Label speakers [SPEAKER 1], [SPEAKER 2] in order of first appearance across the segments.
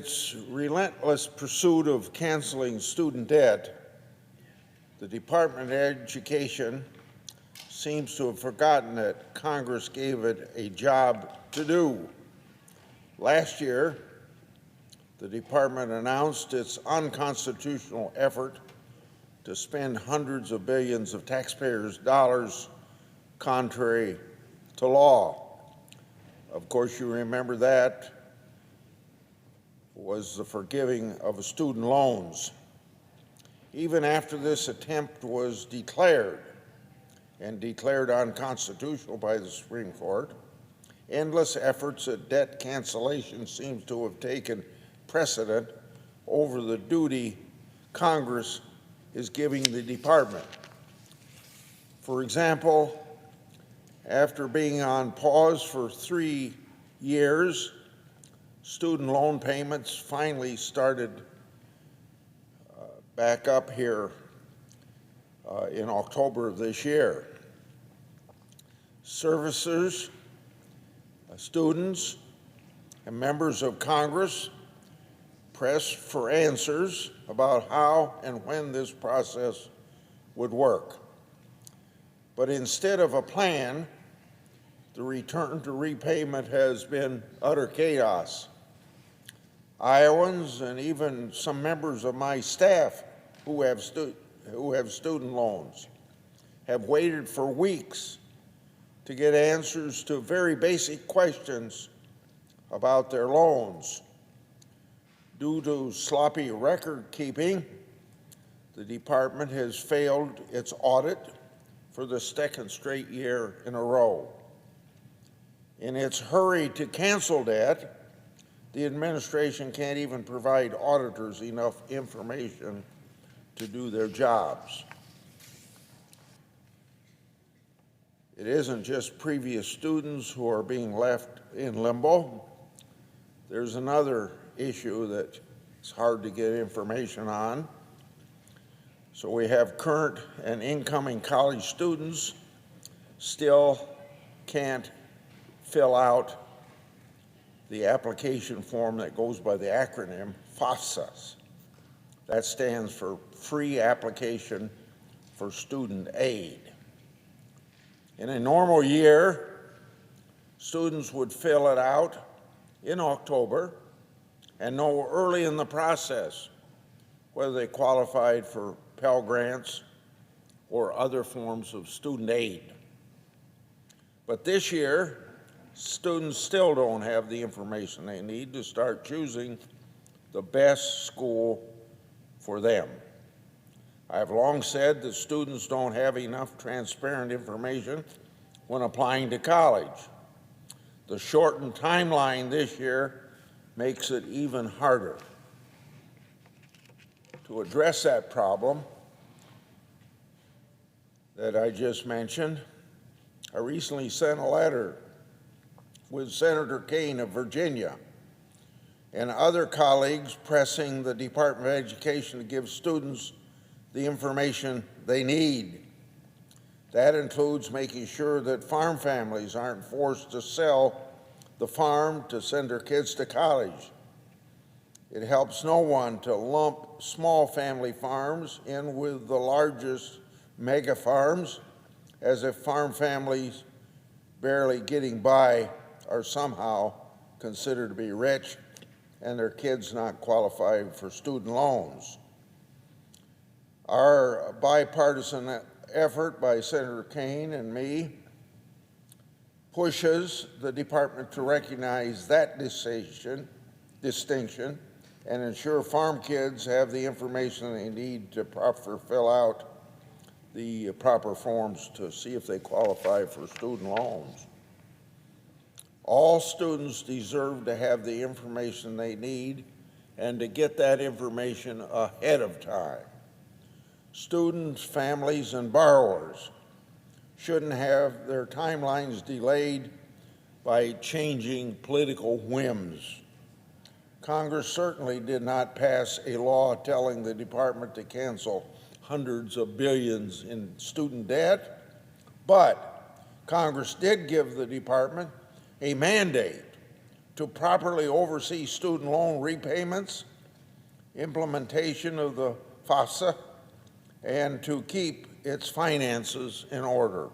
[SPEAKER 1] its relentless pursuit of canceling student debt, the Department of Education seems to have forgotten that Congress gave it a job to do. Last year, the department announced its unconstitutional effort to spend hundreds of billions of taxpayers' dollars contrary to law. Of course, you remember that was the forgiving of student loans. Even after this attempt was declared unconstitutional by the Supreme Court, endless efforts at debt cancellation seems to have taken precedent over the duty Congress is giving the department. For example, after being on pause for 3 years, student loan payments finally started back up here in October of this year. Servicers, students, and members of Congress pressed for answers about how and when this process would work. But instead of a plan, the return to repayment has been utter chaos. Iowans and even some members of my staff who have student loans have waited for weeks to get answers to very basic questions about their loans. Due to sloppy record keeping, the department has failed its audit for the second straight year in a row. In its hurry to cancel debt, the administration can't even provide auditors enough information to do their jobs. It isn't just previous students who are being left in limbo. There's another issue that it's hard to get information on. So we have current and incoming college students still can't fill out the application form that goes by the acronym FAFSA. That stands for Free Application for Student Aid. In a normal year, students would fill it out in October and know early in the process whether they qualified for Pell Grants or other forms of student aid. But this year, students still don't have the information they need to start choosing the best school for them. I have long said that students don't have enough transparent information when applying to college. The shortened timeline this year makes it even harder. To address that problem that I just mentioned, I recently sent a letter with Senator Kaine of Virginia and other colleagues pressing the Department of Education to give students the information they need. That includes making sure that farm families aren't forced to sell the farm to send their kids to college. It helps no one to lump small family farms in with the largest mega farms, as if farm families barely getting by are somehow considered to be rich and their kids not qualified for student loans. Our bipartisan effort by Senator Kaine and me pushes the department to recognize that distinction and ensure farm kids have the information they need to fill out the proper forms to see if they qualify for student loans. All students deserve to have the information they need and to get that information ahead of time. Students, families, and borrowers shouldn't have their timelines delayed by changing political whims. Congress certainly did not pass a law telling the department to cancel hundreds of billions in student debt, but Congress did give the department a mandate to properly oversee student loan repayments, implementation of the FAFSA, and to keep its finances in order.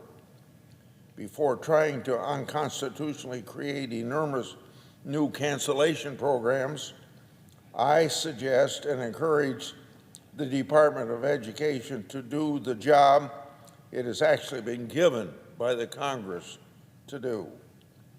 [SPEAKER 1] Before trying to unconstitutionally create enormous new cancellation programs, I suggest and encourage the Department of Education to do the job it has actually been given by the Congress to do.